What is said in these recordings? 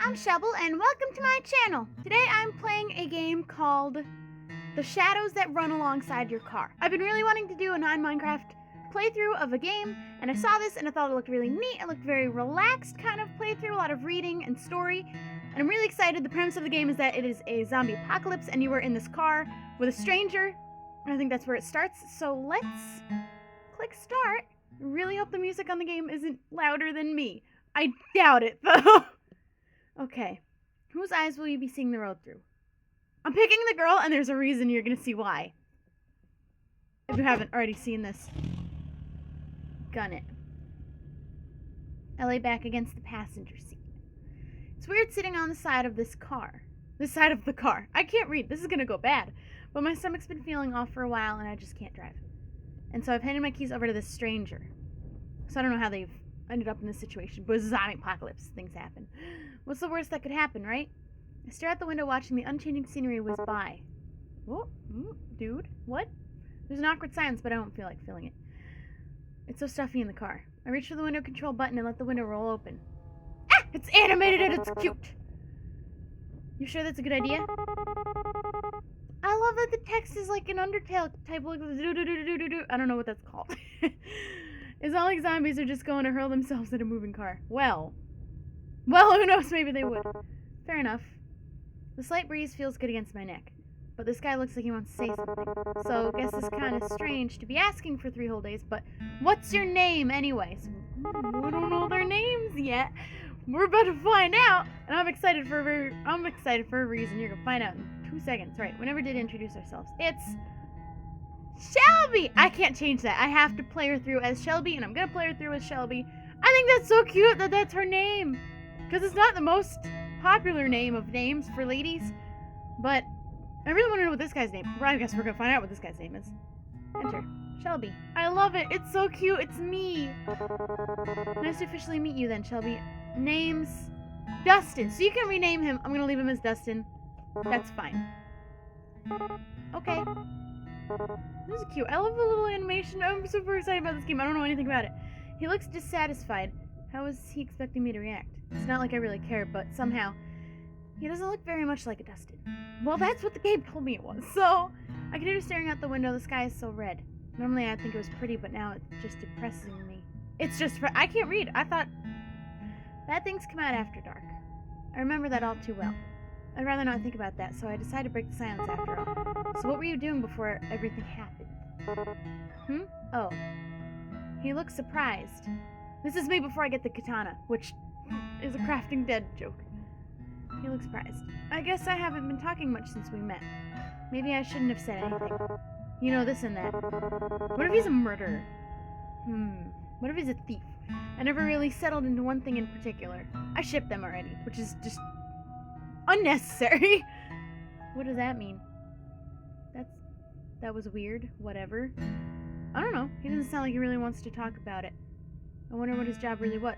I'm Shubble, and welcome to my channel. Today I'm playing a game called The Shadows That Run Alongside Your Car. I've been really wanting to do a non-Minecraft playthrough of a game, and I saw this and I thought it looked really neat. It looked very relaxed kind of playthrough, a lot of reading and story, and I'm really excited. The premise of the game is that it is a zombie apocalypse, and you are in this car with a stranger, and I think that's where it starts. So let's click start. I really hope the music on the game isn't louder than me. I doubt it, though. Okay. Whose eyes will you be seeing the road through? I'm picking the girl, and there's a reason you're gonna see why. If you haven't already seen this. Gun it. I lay back against the passenger seat. It's weird sitting on the side of this car. This side of the car. I can't read. This is gonna go bad. But my stomach's been feeling off for a while, and I just can't drive. And so I've handed my keys over to this stranger. So I don't know how they've ended up in this situation, but it's a zombie apocalypse. Things happen. What's the worst that could happen, right? I stare out the window watching the unchanging scenery whiz by. Whoa, dude, what? There's an awkward silence, but I don't feel like filling it. It's so stuffy in the car. I reach for the window control button and let the window roll open. Ah! It's animated and it's cute! You sure that's a good idea? I love that the text is like an Undertale type, like do-do-do-do-do-do. I don't know what that's called. It's not like zombies are just going to hurl themselves at a moving car. Well, who knows, maybe they would. Fair enough. The slight breeze feels good against my neck, but this guy looks like he wants to say something. So, guess it's kind of strange to be asking for 3 whole days, but what's your name anyways? We don't know their names yet. We're about to find out, and I'm excited for a reason. You're gonna find out in 2 seconds. Right, we never did introduce ourselves. It's Shelby! I can't change that. I have to play her through as Shelby, and I'm gonna play her through as Shelby. I think that's so cute that that's her name. Because it's not the most popular name of names for ladies. But I really want to know what this guy's name is. Well, I guess we're gonna find out what this guy's name is. Enter. Shelby. I love it. It's so cute. It's me. Nice to officially meet you then, Shelby. Name's Dustin. So you can rename him. I'm gonna leave him as Dustin. That's fine. Okay. This is cute. I love the little animation. I'm super excited about this game. I don't know anything about it. He looks dissatisfied. How is he expecting me to react? It's not like I really care, but somehow he doesn't look very much like a Dustin. Well, that's what the game told me it was. So I continue staring out the window. The sky is so red. Normally I'd think it was pretty, but now it's just depressing me. It's just I can't read. I thought bad things come out after dark. I remember that all too well. I'd rather not think about that, so I decided to break the silence after all. So what were you doing before everything happened? Oh. He looks surprised. This is me before I get the katana, which is a crafting dead joke. He looks surprised. I guess I haven't been talking much since we met. Maybe I shouldn't have said anything. You know, this and that. What if he's a murderer? What if he's a thief? I never really settled into one thing in particular. I shipped them already, which is just unnecessary. What does that mean? That was weird. Whatever. I don't know. He doesn't sound like he really wants to talk about it. I wonder what his job really was.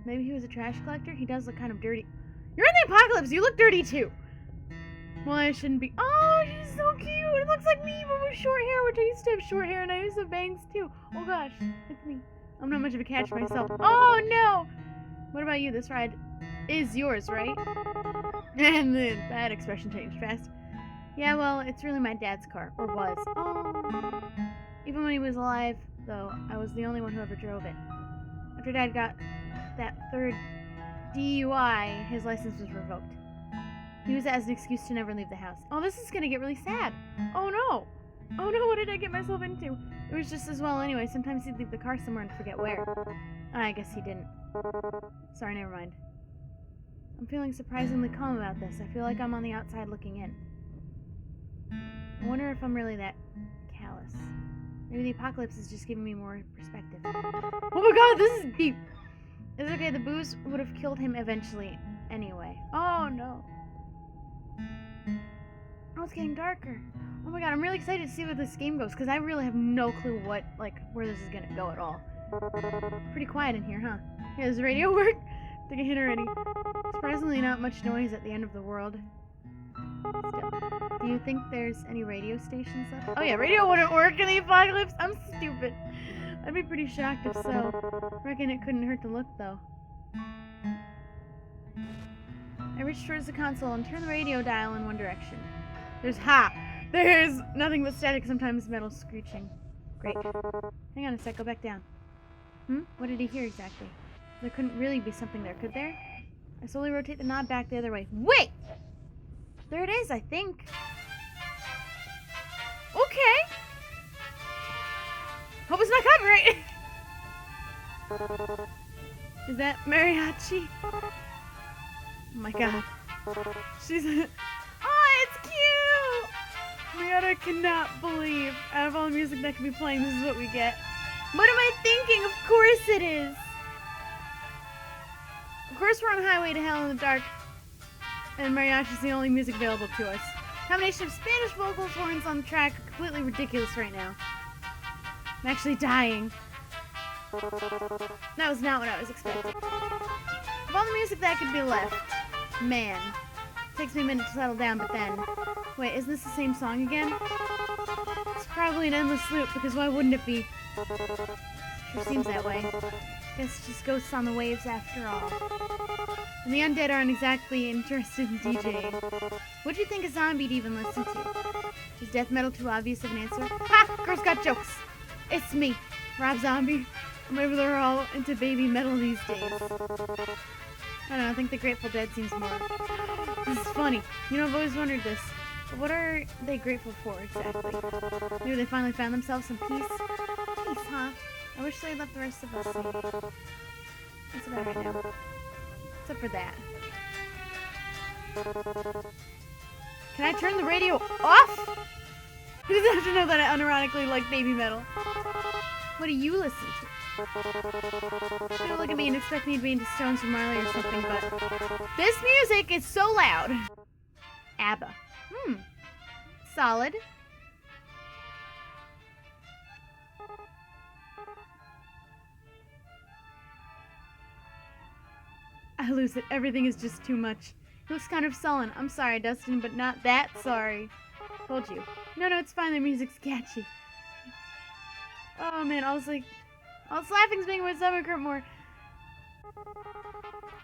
Maybe he was a trash collector? He does look kind of dirty. You're in the apocalypse! You look dirty too! Well, I shouldn't be. Oh, she's so cute! It looks like me, but with short hair, which I used to have short hair, and I used to have bangs too. Oh gosh, it's me. I'm not much of a catch myself. Oh no! What about you? This ride is yours, right? And that expression changed fast. Yeah, well, it's really my dad's car. Or was. Oh. Even when he was alive, though, I was the only one who ever drove it. After Dad got that 3rd DUI, his license was revoked. He used it as an excuse to never leave the house. Oh, this is gonna get really sad. Oh no! Oh no, what did I get myself into? It was just as well anyway. Sometimes he'd leave the car somewhere and forget where. I guess he didn't. Sorry, never mind. I'm feeling surprisingly calm about this. I feel like I'm on the outside looking in. I wonder if I'm really that callous. Maybe the apocalypse is just giving me more perspective. Oh my god, this is deep! It's okay, the booze would have killed him eventually anyway. Oh no. Oh, it's getting darker. Oh my god, I'm really excited to see where this game goes, because I really have no clue where this is gonna go at all. Pretty quiet in here, huh? Yeah, does the radio work? I think I hit already. Surprisingly not much noise at the end of the world. Still. Do you think there's any radio stations left? Oh yeah, radio wouldn't work in the apocalypse. I'm stupid. I'd be pretty shocked if so. Reckon it couldn't hurt to look though. reach towards the console and turn the radio dial in one direction. There's nothing but static, sometimes metal screeching. Great. Hang on a sec, go back down. What did he hear exactly? There couldn't really be something there, could there? I slowly rotate the knob back the other way. Wait! There it is, I think. Okay. Hope it's not copyright. Is that mariachi? Oh my god. She's... Oh, it's cute! Oh my god, I cannot believe out of all the music that could be playing, this is what we get. What am I thinking? Of course it is. Of course we're on Highway to Hell in the Dark, and mariachi is the only music available to us. Combination of Spanish vocals, horns on the track are completely ridiculous right now. I'm actually dying. That was not what I was expecting. Of all the music that could be left, man. It takes me a minute to settle down, but then... Wait, isn't this the same song again? It's probably an endless loop, because why wouldn't it be? Sure seems that way. Guess it's just ghosts on the waves after all. And the undead aren't exactly interested in DJing. What'd you think a zombie'd even listen to? Is death metal too obvious of an answer? Ha! Girls got jokes! It's me, Rob Zombie. Or maybe they're all into baby metal these days. I don't know, I think the Grateful Dead seems more... This is funny. You know, I've always wondered this. But what are they grateful for, exactly? Maybe they finally found themselves some peace? Peace, huh? I wish they left the rest of us in. That's about right now. Except for that. Can I turn the radio off? He doesn't have to know that I unironically like baby metal. What do you listen to? Don't look at me and expect me to be into Stones from Marley or something, but... This music is so loud! ABBA. Solid. I lose it. Everything is just too much. He looks kind of sullen. I'm sorry, Dustin, but not that sorry. Told you. No, it's fine. The music's catchy. Oh, man. I was like... all this laughing's making my stomach hurt more.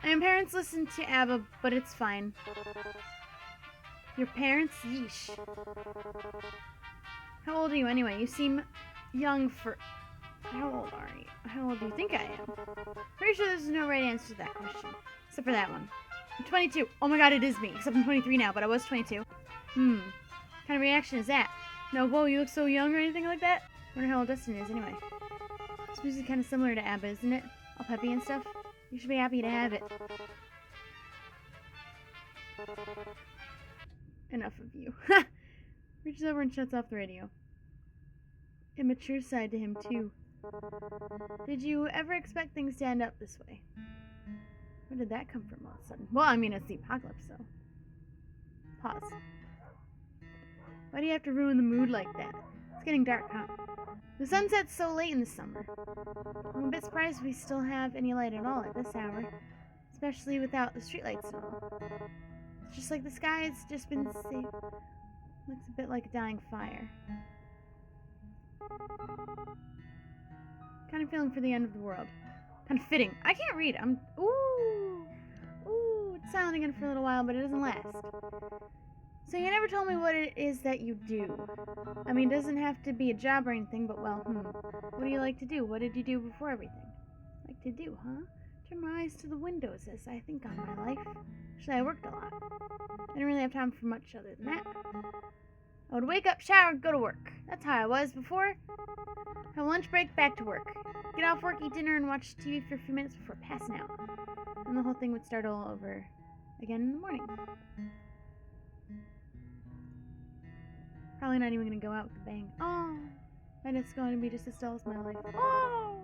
My parents listen to ABBA, but it's fine. Your parents? Yeesh. How old are you anyway? You seem young for... How old are you? How old do you think I am? Pretty sure there's no right answer to that question. Except for that one. I'm 22. Oh my god, it is me. Except I'm 23 now, but I was 22. What kind of reaction is that? No, whoa, you look so young or anything like that? I wonder how old Dustin is anyway. This music is kind of similar to ABBA, isn't it? All peppy and stuff. You should be happy to have it. Enough of you. Reaches over and shuts off the radio. Immature side to him, too. Did you ever expect things to end up this way? Where did that come from all of a sudden? Well, I mean, it's the apocalypse, so. Pause. Why do you have to ruin the mood like that? It's getting dark, huh? The sun sets so late in the summer. I'm a bit surprised we still have any light at all at this hour. Especially without the streetlights and all. It's just like the sky has just been saved. Looks a bit like a dying fire. Kind of feeling for the end of the world. Kind of fitting. I can't read. Ooh, it's silent again for a little while, but it doesn't last. So you never told me what it is that you do. I mean, it doesn't have to be a job or anything, but well, what do you like to do? What did you do before everything? Like to do, huh? Turn my eyes to the windows as I think on my life. Actually, I worked a lot. I didn't really have time for much other than that. I would wake up, shower, go to work. That's how I was before. Have a lunch break, back to work. Get off work, eat dinner, and watch TV for a few minutes before passing out. And the whole thing would start all over again in the morning. Probably not even going to go out with a bang. Oh, and it's going to be just as dull as my life. Oh!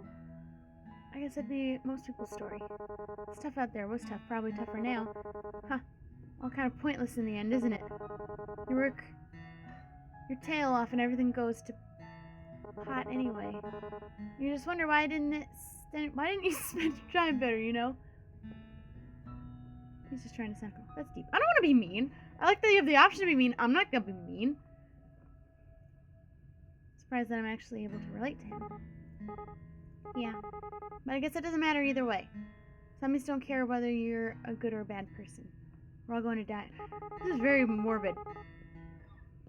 I guess that'd be most people's story. It's tough out there. Was tough. Probably tougher now. Huh. All kind of pointless in the end, isn't it? You work your tail off and everything goes to pot anyway. You just wonder why didn't you spend your time better, you know? He's just trying to sound cool. That's deep. I don't want to be mean. I like that you have the option to be mean. I'm not going to be mean. Surprised that I'm actually able to relate to him. Yeah. But I guess it doesn't matter either way. Zombies don't care whether you're a good or a bad person. We're all going to die. This is very morbid.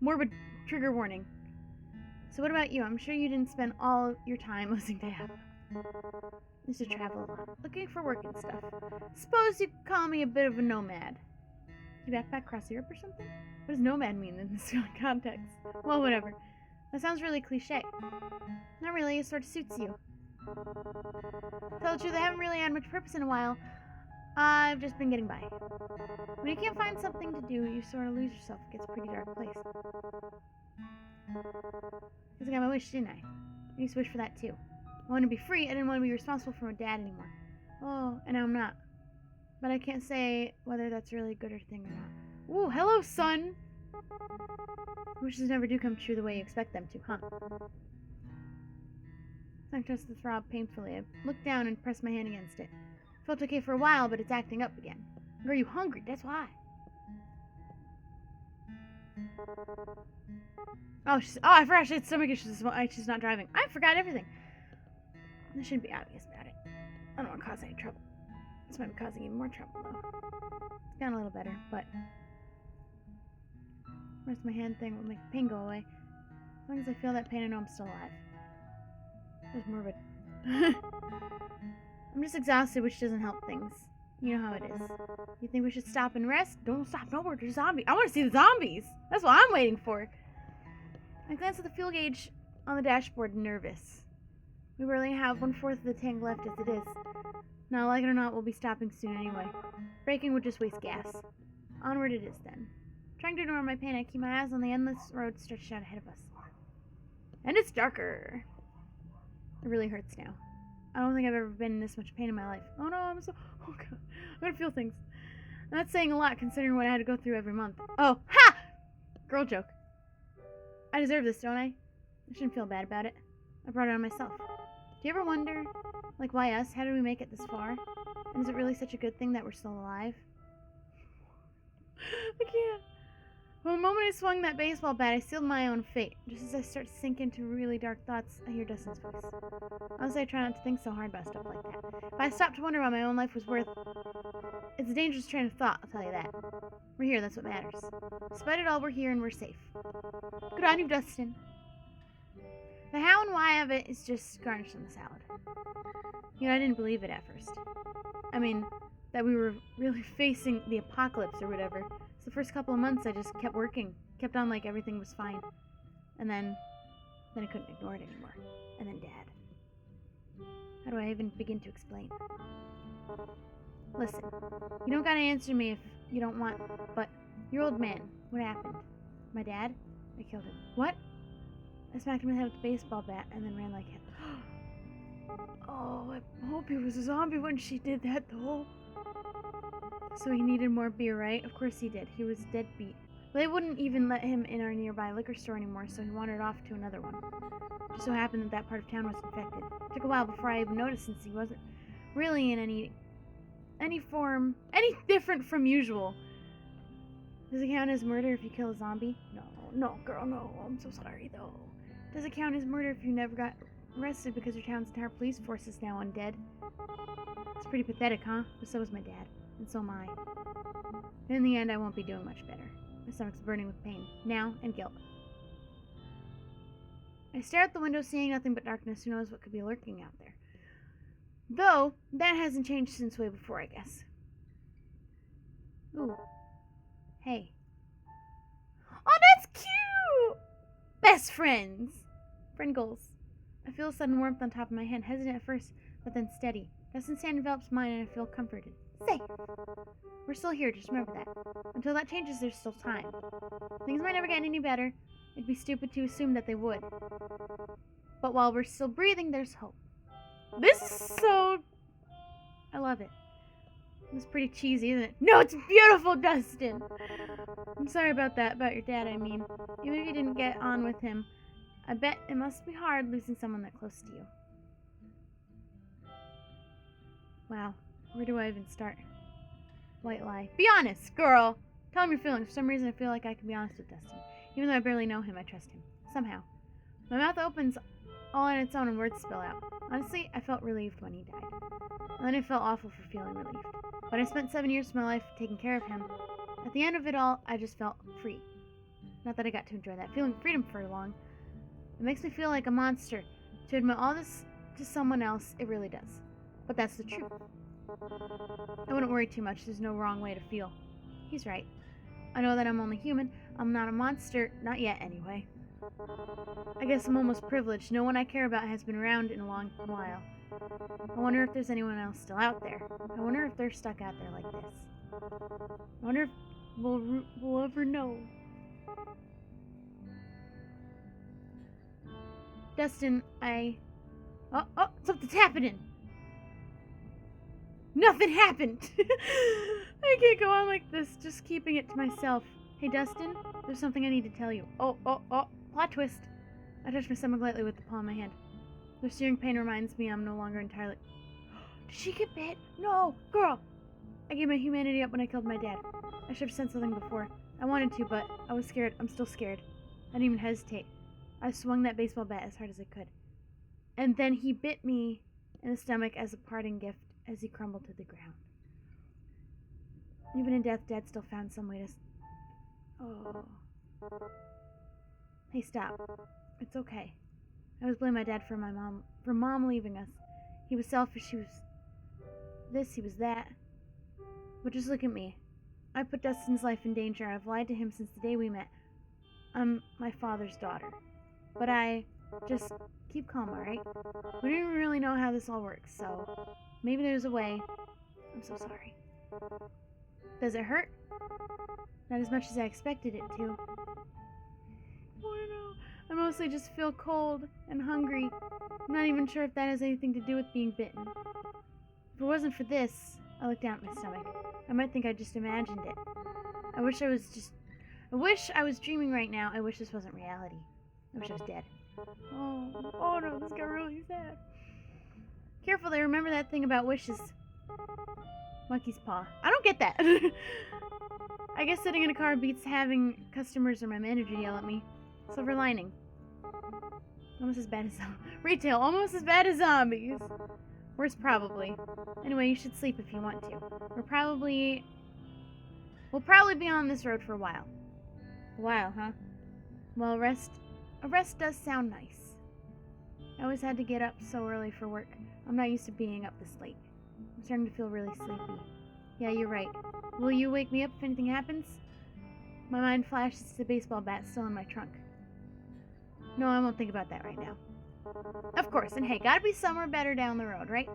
Morbid trigger warning. So what about you? I'm sure you didn't spend all your time listening to him. I used to travel a lot, looking for work and stuff. Suppose you could call me a bit of a nomad. You backpack across Europe or something? What does nomad mean in this context? Well, whatever. That sounds really cliche. Not really, it sort of suits you. To tell the truth, I haven't really had much purpose in a while. I've just been getting by. When you can't find something to do, you sort of lose yourself. It gets a pretty dark place. Guess I got my wish, didn't I? I used to wish for that too. I wanted to be free. I didn't want to be responsible for my dad anymore. Oh, and now I'm not. But I can't say whether that's really a good or thing or not. Ooh, hello, son! Wishes never do come true the way you expect them to, huh? Tongue touched the throb painfully. I looked down and pressed my hand against it. Felt okay for a while, but it's acting up again. Are you hungry? That's why. Oh, I forgot she had stomach issues. She's not driving. I forgot everything. I shouldn't be obvious about it. I don't want to cause any trouble. This might be causing even more trouble, though. It's gotten a little better, but rest of my hand thing will make the pain go away. As long as I feel that pain, I know I'm still alive. That was morbid. I'm just exhausted, which doesn't help things. You know how it is. You think we should stop and rest? Don't stop. No more. There's zombies. I want to see the zombies. That's what I'm waiting for. I glanced at the fuel gauge on the dashboard, nervous. We barely have 1/4 of the tank left as it is. Now, like it or not, we'll be stopping soon anyway. Braking would just waste gas. Onward it is then. Trying to ignore my pain, I keep my eyes on the endless road stretched out ahead of us. And it's darker. It really hurts now. I don't think I've ever been in this much pain in my life. Oh no, oh god, I'm gonna feel things. And that's saying a lot considering what I had to go through every month. Oh, ha! Girl joke. I deserve this, don't I? I shouldn't feel bad about it. I brought it on myself. Do you ever wonder, like, why us? How did we make it this far? And is it really such a good thing that we're still alive? I can't. Well, the moment I swung that baseball bat, I sealed my own fate. Just as I start to sink into really dark thoughts, I hear Dustin's voice. Honestly, I try not to think so hard about stuff like that. If I stopped to wonder what my own life was worth, it's a dangerous train of thought, I'll tell you that. We're here, that's what matters. Despite it all, we're here and we're safe. Good on you, Dustin. The how and why of it is just garnish on the salad. You know, I didn't believe it at first. I mean, that we were really facing the apocalypse or whatever. So the first couple of months I just kept working, kept on like everything was fine. And then I couldn't ignore it anymore. And then Dad. How do I even begin to explain? Listen, you don't gotta answer me if you don't want, but your old man, what happened? My dad? I killed him. What? I smacked him in the head with a baseball bat and then ran like him. Oh, I hope he was a zombie when she did that, though. So he needed more beer, right? Of course he did. He was dead beat. But they wouldn't even let him in our nearby liquor store anymore, so he wandered off to another one. It just so happened that that part of town was infected. It took a while before I even noticed, since he wasn't really in any form, any different from usual. Does it count as murder if you kill a zombie? No, girl, no. I'm so sorry, though. Does it count as murder if you never got arrested because your town's entire police force is now undead? It's pretty pathetic, huh? But so is my dad. And so am I. And in the end, I won't be doing much better. My stomach's burning with pain, now, and guilt. I stare out the window, seeing nothing but darkness. Who knows what could be lurking out there? Though, that hasn't changed since way before, I guess. Ooh. Hey. Oh, that's cute! Best friends! Friend goals. I feel a sudden warmth on top of my hand, hesitant at first, but then steady. Dustin's hand envelops mine, and I feel comforted. Safe! We're still here, just remember that. Until that changes, there's still time. Things might never get any better. It'd be stupid to assume that they would. But while we're still breathing, there's hope. This is so... I love it. It's pretty cheesy, isn't it? No, it's beautiful, Dustin! I'm sorry about that, about your dad, I mean. Even if you didn't get on with him, I bet it must be hard losing someone that close to you. Wow, where do I even start? White lie. Be honest, girl! Tell him your feelings. For some reason, I feel like I can be honest with Dustin. Even though I barely know him, I trust him. Somehow. My mouth opens all on its own and words spill out. Honestly, I felt relieved when he died. And then I felt awful for feeling relieved. But I spent 7 years of my life taking care of him. At the end of it all, I just felt free. Not that I got to enjoy that feeling freedom for long. It makes me feel like a monster. To admit all this to someone else, it really does. But that's the truth. I wouldn't worry too much. There's no wrong way to feel. He's right. I know that I'm only human. I'm not a monster. Not yet, anyway. I guess I'm almost privileged. No one I care about has been around in a long while. I wonder if there's anyone else still out there. I wonder if they're stuck out there like this. I wonder if we'll ever know. Dustin, Oh, something's happening! Nothing happened! I can't go on like this, just keeping it to myself. Hey, Dustin, there's something I need to tell you. Oh, plot twist. I touched my stomach lightly with the palm of my hand. The searing pain reminds me I'm no longer entirely... Did she get bit? No, girl! I gave my humanity up when I killed my dad. I should have said something before. I wanted to, but I was scared. I'm still scared. I didn't even hesitate. I swung that baseball bat as hard as I could. And then he bit me in the stomach as a parting gift as he crumbled to the ground. Even in death, Dad still found some way to... Oh. Hey, stop. It's okay. I always blame my dad for Mom leaving us. He was selfish, he was this, he was that. But just look at me. I put Dustin's life in danger. I've lied to him since the day we met. I'm my father's daughter. But just keep calm, alright? We don't even really know how this all works, so maybe there's a way. I'm so sorry. Does it hurt? Not as much as I expected it to. Oh no. I mostly just feel cold and hungry. I'm not even sure if that has anything to do with being bitten. If it wasn't for this, I looked down at my stomach. I might think I just imagined it. I wish I was dreaming right now. I wish this wasn't reality. I wish I was dead. Oh no, this got really sad. Careful there, remember that thing about wishes. Monkey's paw. I don't get that. I guess sitting in a car beats having customers or my manager yell at me. Silver lining. Almost as bad as retail. Almost as bad as zombies. Worse probably. Anyway, you should sleep if you want to. We'll probably be on this road for a while. A while, huh? Well, a rest does sound nice. I always had to get up so early for work. I'm not used to being up this late. I'm starting to feel really sleepy. Yeah, you're right. Will you wake me up if anything happens? My mind flashes to the baseball bat still in my trunk. No, I won't think about that right now. Of course, and hey, gotta be somewhere better down the road, right?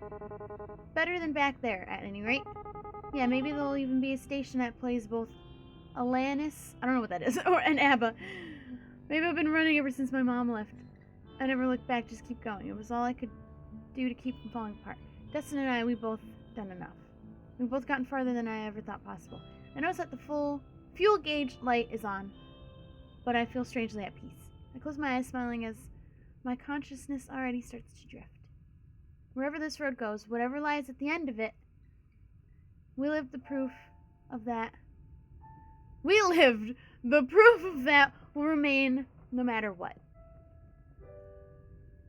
Better than back there, at any rate. Yeah, maybe there'll even be a station that plays both Alanis, I don't know what that is, and ABBA. Maybe I've been running ever since my mom left. I never looked back, just keep going. It was all I could do to keep from falling apart. Dustin and I, we both done enough. We've both gotten farther than I ever thought possible. I notice that the full fuel gauge light is on, but I feel strangely at peace. I close my eyes, smiling as my consciousness already starts to drift. Wherever this road goes, whatever lies at the end of it, we lived the proof of that. The proof of that will remain no matter what.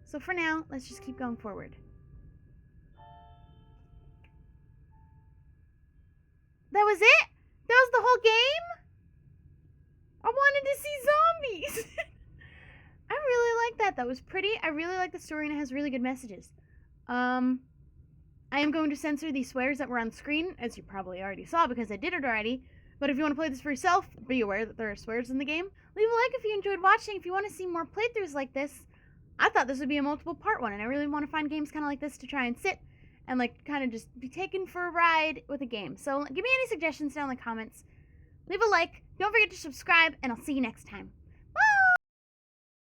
So for now, let's just keep going forward. That was it? That was the whole game? I wanted to see zombies. I really like that. That was pretty. I really like the story and it has really good messages. I am going to censor the swears that were on screen, as you probably already saw because I did it already. But if you want to play this for yourself, be aware that there are swears in the game. Leave a like if you enjoyed watching. If you want to see more playthroughs like this, I thought this would be a multiple part one, and I really want to find games kind of like this to try and sit and like kind of just be taken for a ride with a game. So give me any suggestions down in the comments. Leave a like. Don't forget to subscribe, and I'll see you next time.